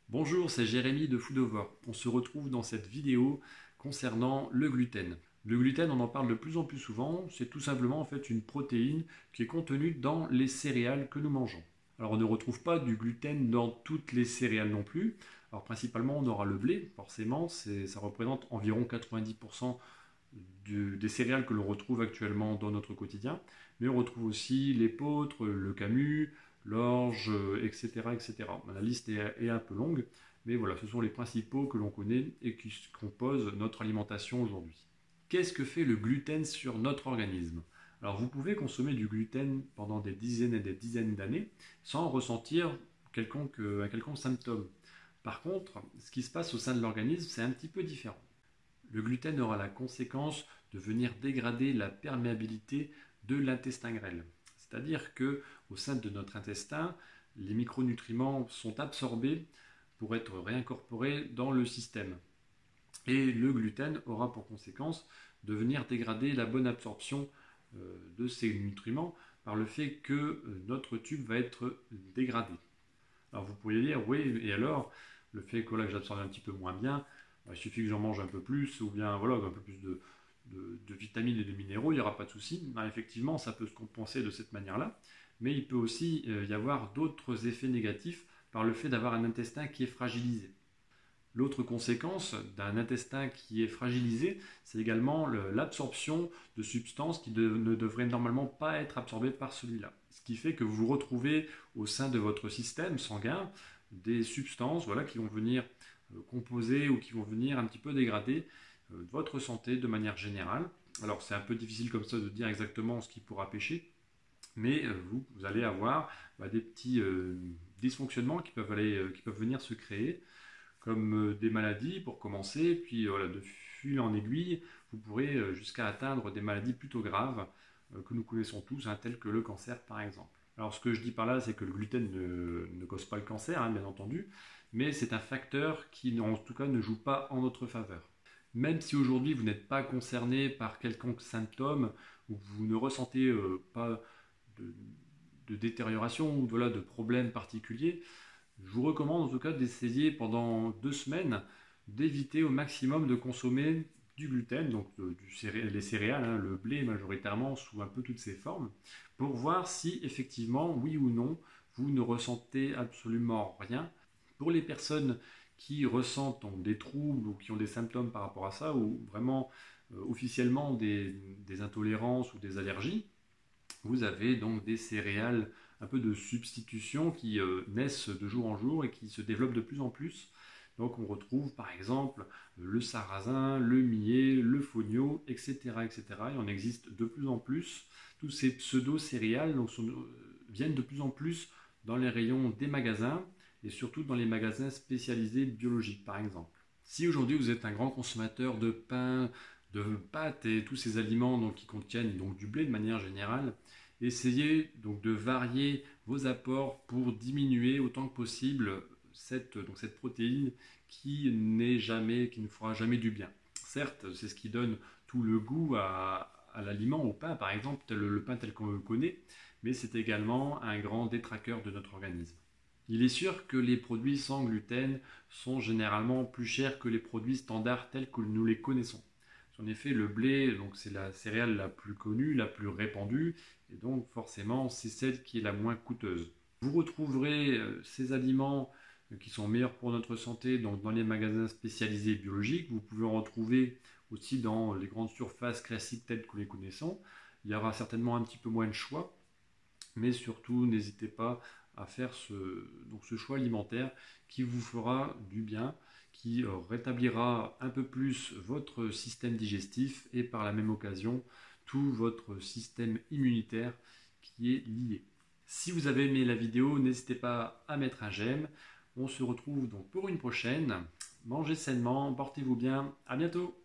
Bonjour, c'est Jérémy de Foodover. On se retrouve dans cette vidéo concernant le gluten. Le gluten, on en parle de plus en plus souvent, c'est tout simplement en fait une protéine qui est contenue dans les céréales que nous mangeons. Alors on ne retrouve pas du gluten dans toutes les céréales non plus. Alors principalement on aura le blé, forcément, ça représente environ 90% des céréales que l'on retrouve actuellement dans notre quotidien. Mais on retrouve aussi l'épeautre, le camus, l'orge, etc., etc. La liste est un peu longue, mais voilà, ce sont les principaux que l'on connaît et qui composent notre alimentation aujourd'hui. Qu'est-ce que fait le gluten sur notre organisme? Alors vous pouvez consommer du gluten pendant des dizaines et des dizaines d'années sans ressentir un quelconque symptôme. Par contre, ce qui se passe au sein de l'organisme, c'est un petit peu différent. Le gluten aura la conséquence de venir dégrader la perméabilité de l'intestin grêle. C'est-à-dire que au sein de notre intestin, les micronutriments sont absorbés pour être réincorporés dans le système. Et le gluten aura pour conséquence de venir dégrader la bonne absorption de ces nutriments par le fait que notre tube va être dégradé. Alors vous pourriez dire, oui, et alors, le fait que j'absorbe un petit peu moins bien, il suffit que j'en mange un peu plus, ou bien voilà, un peu plus de vitamines et de minéraux, il n'y aura pas de souci. Effectivement, ça peut se compenser de cette manière-là, mais il peut aussi y avoir d'autres effets négatifs par le fait d'avoir un intestin qui est fragilisé. L'autre conséquence d'un intestin qui est fragilisé, c'est également l'absorption de substances qui ne devraient normalement pas être absorbées par celui-là. Ce qui fait que vous vous retrouvez au sein de votre système sanguin des substances qui vont venir composer ou qui vont venir un petit peu dégrader votre santé de manière générale. Alors c'est un peu difficile comme ça de dire exactement ce qui pourra pécher, mais vous allez avoir des petits dysfonctionnements qui peuvent venir se créer, comme des maladies pour commencer, puis de fil en aiguille, vous pourrez jusqu'à atteindre des maladies plutôt graves que nous connaissons tous, telles que le cancer par exemple. Alors ce que je dis par là, c'est que le gluten ne cause pas le cancer, bien entendu, mais c'est un facteur qui en tout cas ne joue pas en notre faveur. Même si aujourd'hui vous n'êtes pas concerné par quelconque symptôme, ou vous ne ressentez pas de détérioration ou de problèmes particuliers, je vous recommande en tout cas d'essayer pendant 2 semaines d'éviter au maximum de consommer du gluten, donc les céréales, le blé majoritairement sous un peu toutes ses formes, pour voir si effectivement, oui ou non, vous ne ressentez absolument rien. Pour les personnes qui ressentent des troubles ou qui ont des symptômes par rapport à ça, ou vraiment officiellement des intolérances ou des allergies, vous avez donc des céréales un peu de substitution qui naissent de jour en jour et qui se développent de plus en plus. Donc on retrouve par exemple le sarrasin, le millet, le fonio, etc., etc. Et on existe de plus en plus. Tous ces pseudo-céréales viennent de plus en plus dans les rayons des magasins et surtout dans les magasins spécialisés biologiques par exemple. Si aujourd'hui vous êtes un grand consommateur de pain, de pâtes et tous ces aliments qui contiennent du blé de manière générale, essayez donc de varier vos apports pour diminuer autant que possible cette protéine qui ne fera jamais du bien. Certes, c'est ce qui donne tout le goût à l'aliment, au pain par exemple, le pain tel qu'on le connaît, mais c'est également un grand détraqueur de notre organisme. Il est sûr que les produits sans gluten sont généralement plus chers que les produits standards tels que nous les connaissons. En effet, le blé, c'est la céréale la plus connue, la plus répandue, et donc forcément, c'est celle qui est la moins coûteuse. Vous retrouverez ces aliments qui sont meilleurs pour notre santé dans les magasins spécialisés biologiques. Vous pouvez en retrouver aussi dans les grandes surfaces classiques telles que les connaissons. Il y aura certainement un petit peu moins de choix, mais surtout, n'hésitez pas à faire ce choix alimentaire qui vous fera du bien, qui rétablira un peu plus votre système digestif et par la même occasion tout votre système immunitaire qui est lié. Si vous avez aimé la vidéo, n'hésitez pas à mettre un j'aime. On se retrouve donc pour une prochaine. Mangez sainement, portez-vous bien, à bientôt.